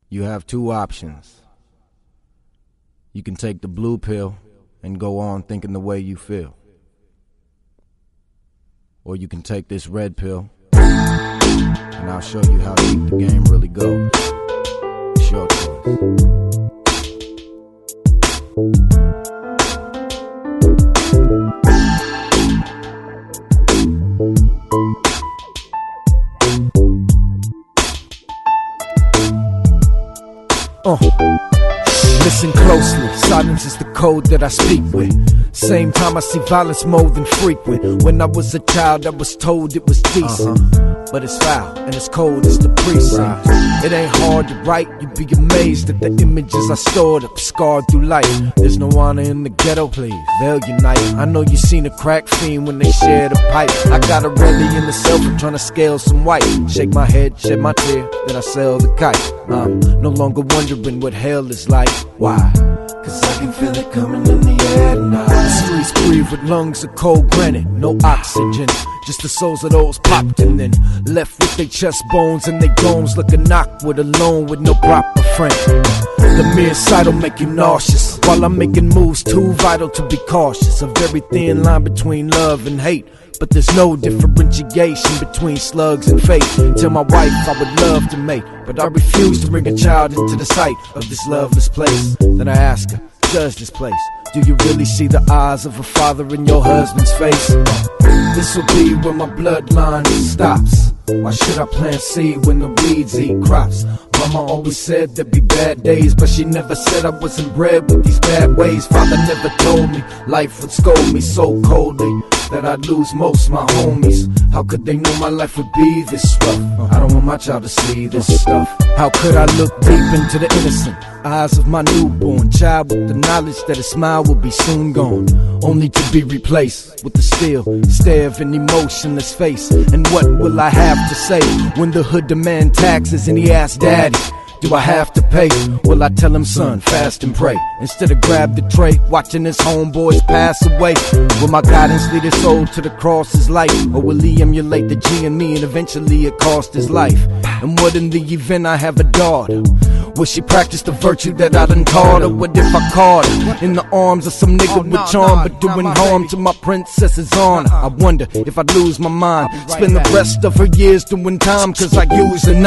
You have two options. You can take the blue pill and go on thinking the way you feel. Or you can take this red pill and I'll show you how deep the game really goes. It's your choice. Listen closely, silence is the code that I speak with. Same time I see violence more than frequent. When I was a child I was told it was decent, but it's foul and it's cold as the precinct. It ain't hard to write, you'd be amazed at the images I stored up, scarred through life. There's no honor in the ghetto, please, they'll unite. I know you seen a crack fiend when they share the pipe. I got a ready in the cell for trying to scale some white. Shake my head, shed my tear, then I sell the kite. I'm no longer wondering what hell is like. Why? Cause I can feel it coming in the air tonight. The streets breathe with lungs of cold granite, no oxygen, just the souls of those popped and then left with their chest bones and their bones looking awkward, alone with no proper friend. The mere sight'll make you nauseous, while I'm making moves too vital to be cautious. A very thin line between love and hate, but there's no differentiation between slugs and fate. Tell my wife I would love to mate, but I refuse to bring a child into the sight of this loveless place. Then I ask her, judge this place, do you really see the eyes of a father in your husband's face? This'll be where my bloodline stops. Why should I plant seed when the weeds eat crops? Mama always said there'd be bad days, but she never said I wasn't bred with these bad ways. Father never told me life would scold me so coldly that I'd lose most my homies. How could they know my life would be this rough? I don't want my child to see this stuff. How could I look deep into the innocent eyes of my newborn child with the knowledge that a smile will be soon gone, only to be replaced with the still stare of an emotionless face? And what will I have to say when the hood demand taxes and he asks daddy, do I have to pay? Will I tell him, son, fast and pray, instead of grab the tray, watching his homeboys pass away? Will my guidance lead his soul to the cross's light, or will he emulate the G in me and eventually it cost his life? And what in the event I have a daughter? Will she practice the virtue that I done taught her? What if I caught her in the arms of some nigga with charm, but doing harm to my princess's honor? I wonder if I'd lose my mind, spend the rest of her years doing time cause I use a 9.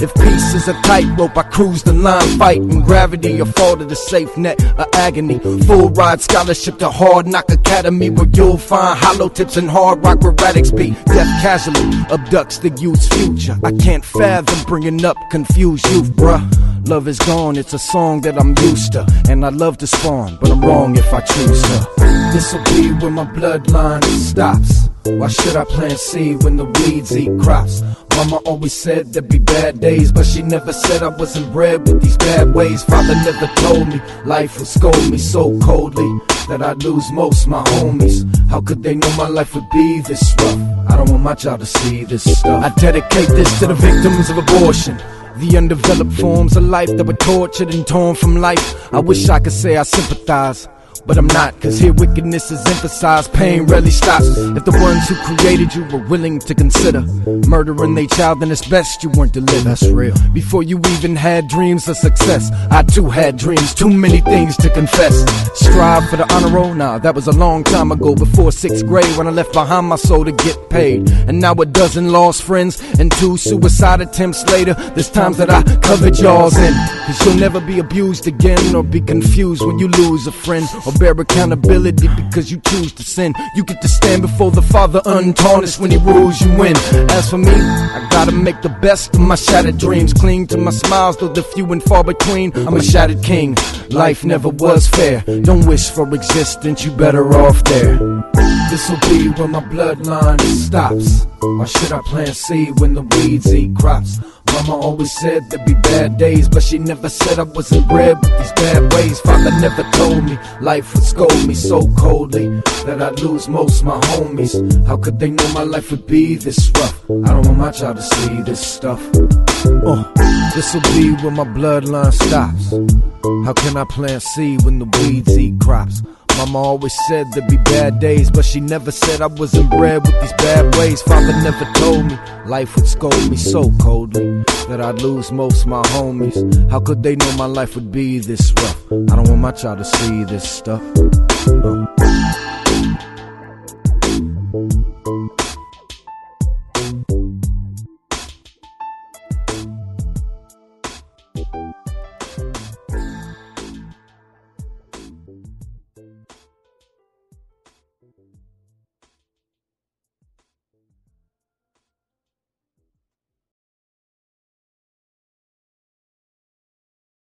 If peace is a tightrope, I cruise the line, fighting gravity, or fall to the safe net of agony. Full ride scholarship to Hard Knock Academy, where you'll find hollow tips and hard rock where radicts be. Death casually abducts the youth's future. I can't fathom bringing up confused youth, bruh. Love is gone, it's a song that I'm used to, and I love to spawn, but I'm wrong if I choose to. This'll be where my bloodline stops. Why should I plant seed when the weeds eat crops? Mama always said there'd be bad days, but she never said I wasn't bred with these bad ways. Father never told me life would scold me so coldly that I'd lose most my homies. How could they know my life would be this rough? I don't want my child to see this stuff. I dedicate this to the victims of abortion, the undeveloped forms of life that were tortured and torn from life. I wish I could say I sympathize, but I'm not, cause here wickedness is emphasized. Pain rarely stops if the ones who created you were willing to consider murdering their child, then it's best you weren't to live. That's real. Before you even had dreams of success, I too had dreams, too many things to confess. Strive for the honor roll, nah, that was a long time ago, before 6th grade when I left behind my soul to get paid. And now a dozen lost friends and 2 suicide attempts later, there's times that I covered y'all's in. Cause you'll never be abused again or be confused when you lose a friend, or bear accountability because you choose to sin. You get to stand before the Father untarnished when he rules you in. As for me, I gotta make the best of my shattered dreams, cling to my smiles though they're few and far between. I'm a shattered king, life never was fair. Don't wish for existence, you better off there. This'll be where my bloodline stops. Why should I plant seed when the weeds eat crops? Mama always said there'd be bad days, but she never said I wasn't bred with these bad ways. Father never told me life would scold me so coldly that I'd lose most my homies. How could they know my life would be this rough? I don't want my child to see this stuff. This'll be where my bloodline stops. How can I plant seed when the weeds eat crops? Mama always said there'd be bad days, but she never said I wasn't bred with these bad ways. Father never told me life would scold me so coldly that I'd lose most my homies. How could they know my life would be this rough? I don't want my child to see this stuff.